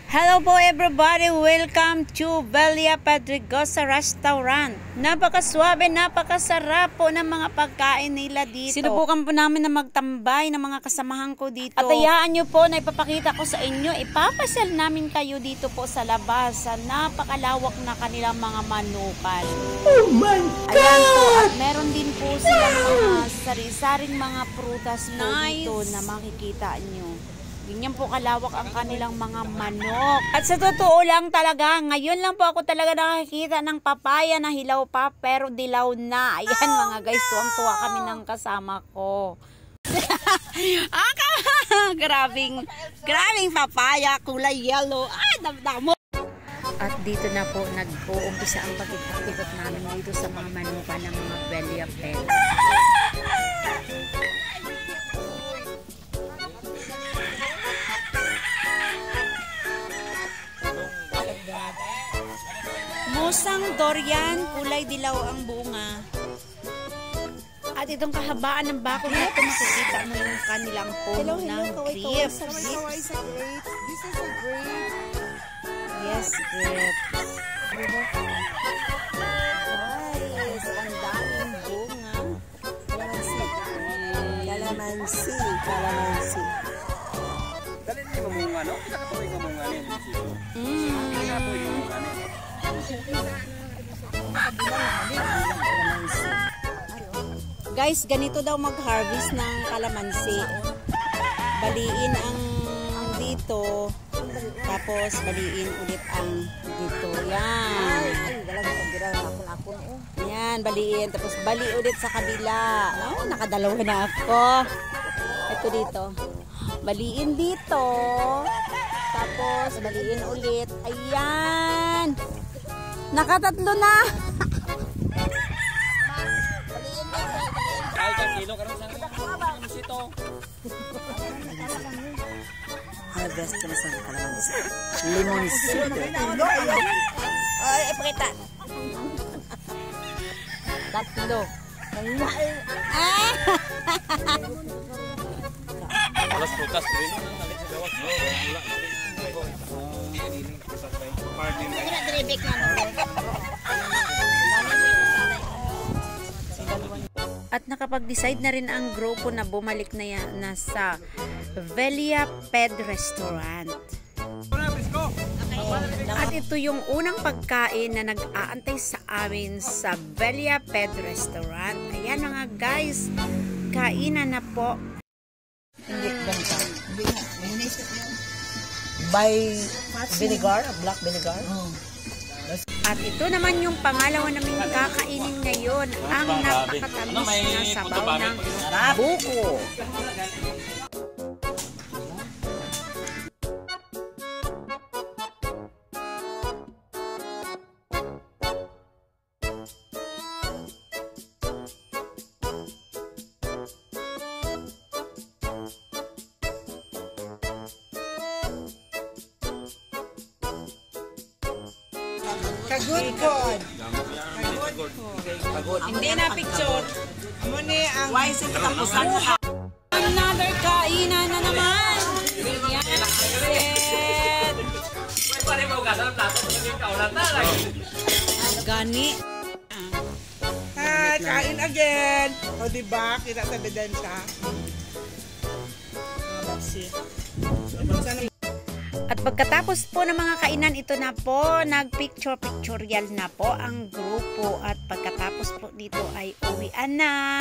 Hello po everybody! Welcome to Velia Pedregosa Restaurant. Napakaswabe, napakasarap po ng mga pagkain nila dito. Sinubukan po namin na magtambay ng mga kasamahan ko dito. At hayaan nyo po na ipapakita ko sa inyo, ipapasyal namin kayo dito po sa labas sa napakalawak na kanilang mga manukan. Oh my God! Ayan po, at meron din po silang mga sari-saring mga prutas po dito na makikita nyo. Ganyan po kalawak ang kanilang mga manok. At sa totoo lang talaga, ngayon lang po ako talaga nakakita ng papaya na hilaw pa pero dilaw na. Ayan mga guys, tuwang-tuwa kami ng kasama ko. Grabing papaya, kulay yellow. Damdamo. At dito na po nag-uumpisa ang pag-ikot namin dito sa mga manukan ng mga Velia Pet. Musang durian, kulay dilaw ang bunga. At itong kahabaan ng bako na ito, makikita mo yung kanilang puno ng grapes. This is a grape. Yes, grapes. Guys, ang daming bunga. Calamansi. Dali ni mamunga, no? Pinakatuloy mamunga ni Sito. Pinakatuloy mamunga ni. Guys, ganito daw mag-harvest ng kalamansi. Baliin ang dito, tapos baliin ulit ang dito. Yan. Yan, baliin. Tapos bali ulit sa kabila. Oh, nakadalawa na ako. Ito dito. Baliin dito. Tapos baliin ulit. Ayan. Nakatatlo na. Harvest ka na sa kalamansi. Lemon seed. Ay, ipakita. Tatlo. Alas prutas rin. At nakapag-decide na rin ang grupo na bumalik na sa Velia Pet Restaurant. At ito yung unang pagkain na nag-aantay sa amin sa Velia Pet Restaurant. Ayan mga guys, kainan na po. Hindi ganito. By vinegar, black vinegar. At ito naman yung pangalawa namin kakainin ngayon, ang napakatamis na sabaw ng buko. Kagod. Hindi na picture. Amo ni ang wise ang katapusan. Another kainan na naman. Yan. Set. Gani. Hi, kain again. O diba, kita sa bidensya. At pagkatapos po ng mga kainan, ito na po, nag-picture-pictorial na po ang grupo. At pagkatapos po dito ay uwian na.